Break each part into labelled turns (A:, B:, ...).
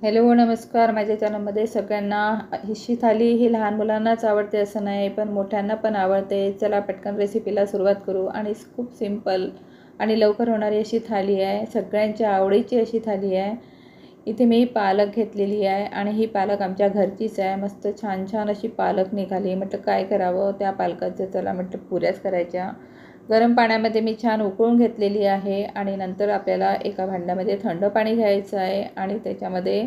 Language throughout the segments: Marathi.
A: हॅलो नमस्कार. माझ्या चॅनलमध्ये सगळ्यांना हिशी थाली ही लहान मुलांनाच आवडते असं नाही, पण मोठ्यांना पण आवडते. चला पटकन रेसिपीला सुरुवात करू. आणि खूप सिंपल आणि लवकर होणारी अशी थाली आहे, सगळ्यांच्या आवडीची अशी थाली आहे. इथे मी पालक घेतलेली आहे आणि ही पालक आमच्या घरचीच आहे. मस्त छान छान अशी पालक निघाली. म्हटलं काय करावं त्या पालकाचं, चला म्हटलं पुऱ्याच करायच्या. गरम पाण्यामध्ये मी छान उकळून घेतलेली आहे आणि नंतर आपल्याला एका भांड्यामध्ये थंड पाणी घ्यायचं आहे आणि त्याच्यामध्ये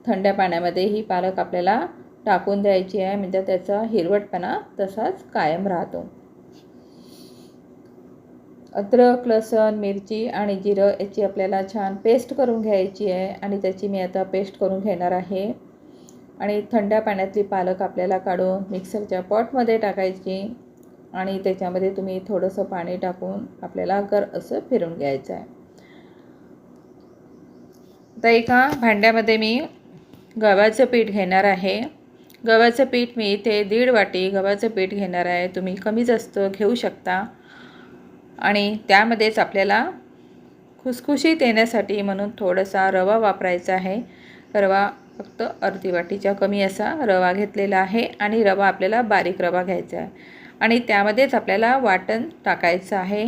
A: थंड पाण्यामध्ये ही पालक आपल्याला टाकून द्यायची आहे, म्हणजे त्याचा हिरवटपणा तसाच कायम राहतो. अद्रक, लसूण, मिरची आणि जिरं याची आपल्याला छान पेस्ट करून घ्यायची आहे आणि त्याची मी आता पेस्ट करून घेणार आहे. आणि थंड पाण्यातली पालक आपल्याला काढून मिक्सरच्या पॉटमध्ये टाकायची आणि त्याच्यामध्ये तुम्ही थोडंसं पाणी टाकून आपल्याला असं फिरून घ्यायचं आहे. आता एका भांड्यामध्ये मी गव्हाचं पीठ घेणार आहे. गव्हाचं पीठ मी इथे 1.5 वाटी गव्हाचं पीठ घेणार आहे. तुम्ही कमी जास्त घेऊ शकता. आणि त्यामध्येच आपल्याला खुसखुशीत येण्यासाठी म्हणून थोडासा रवा वापरायचा आहे. रवा फक्त अर्धी वाटीच्या कमी असा रवा घेतलेला आहे आणि रवा आपल्याला बारीक रवा घ्यायचा आहे. आणि त्यामध्येच आपल्याला वाटण टाकायचं आहे.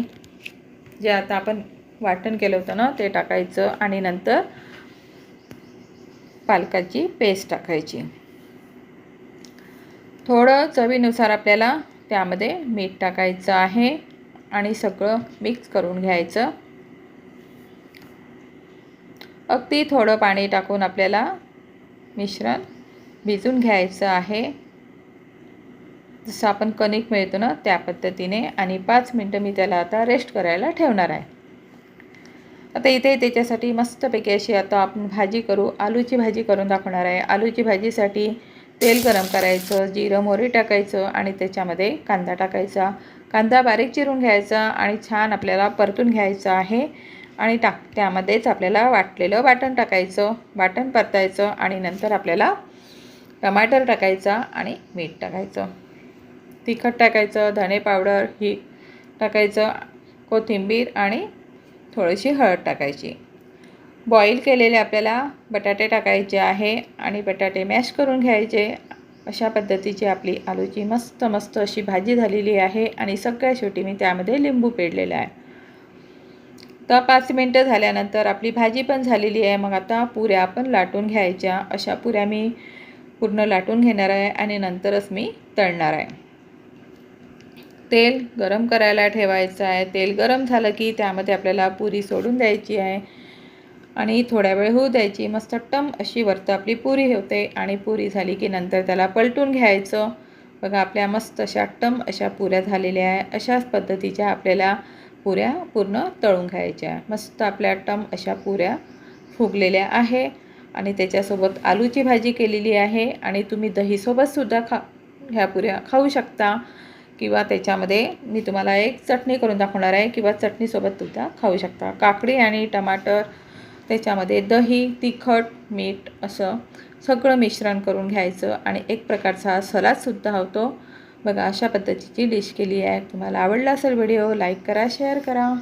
A: जे आता आपण वाटण केलं होतं ना ते टाकायचं आणि नंतर पालकाची पेस्ट टाकायची. थोडं चवीनुसार आपल्याला त्यामध्ये मीठ टाकायचं आहे आणि सगळं मिक्स करून घ्यायचं. अगदी थोडं पाणी टाकून आपल्याला मिश्रण भिजून घ्यायचं आहे, जसं आपण कणिक मिळतो ना त्या पद्धतीने. आणि 5 मिनटं मी त्याला आता रेस्ट करायला ठेवणार आहे. आता इथे त्याच्यासाठी मस्तपैकी अशी आता आपण भाजी करू. आलूची भाजी करून दाखवणार आहे. आलूची भाजीसाठी तेल गरम करायचं, जिरं मोहरी टाकायचं आणि त्याच्यामध्ये कांदा टाकायचा. कांदा बारीक चिरून घ्यायचा आणि छान आपल्याला परतून घ्यायचं आहे. आणि त्यामध्येच आपल्याला वाटलेलं वाटण टाकायचं, वाटण परतायचं आणि नंतर आपल्याला टमाटर टाकायचा आणि मीठ टाकायचं, तिखट टाकायचं, धणे पावडर ही टाकायचं, कोथिंबीर आणि थोडीशी हळद टाकायची. बॉईल केलेले आपल्याला बटाटे टाकायचे आहे आणि बटाटे मॅश करून घ्यायचे. अशा पद्धतीची आपली आलूची मस्त मस्त अशी भाजी झालेली आहे. आणि सगळ्यात शेवटी मी त्यामध्ये लिंबू पिळलेला आहे. तर 5 मिनटं झाल्यानंतर आपली भाजी पण झालेली आहे. मग आता पुऱ्या आपण लाटून घ्यायच्या. अशा पुऱ्या मी पूर्ण लाटून घेणार आहे आणि नंतरच मी तळणार आहे. तेल गरम करायला ठेवायचं आहे. तेल गरम झालं की त्यामध्ये आपल्याला पुरी सोडून द्यायची आहे आणि थोड्या वेळ होऊ द्यायची. मस्त टम अशी वरती आपली पुरी होते आणि पुरी झाली की नंतर त्याला पलटून घ्यायचं. बघा आपल्या मस्त अशा टम अशा पुऱ्या झालेल्या आहे. अशाच पद्धतीच्या आपल्याला पुऱ्या पूर्ण तळून घ्यायच्या. मस्त आपल्या टम अशा पुऱ्या फुगलेल्या आहे. आणि त्याच्यासोबत आलूची भाजी केलेली आहे आणि तुम्ही दहीसोबतसुद्धा ह्या पुऱ्या खाऊ शकता. किंवा त्याच्यामध्ये मी तुम्हाला एक चटणी करून दाखवणार आहे, किंवा चटणीसोबतसुद्धा खाऊ शकता. काकडी आणि टमाटर, त्याच्यामध्ये दही, तिखट, मीठ असं सगळं मिश्रण करून घ्यायचं आणि एक प्रकारचा सलादसुद्धा होतो. बघा अशा पद्धतीची डिश केली आहे. तुम्हाला आवडला असेल व्हिडिओ लाईक करा, शेअर करा.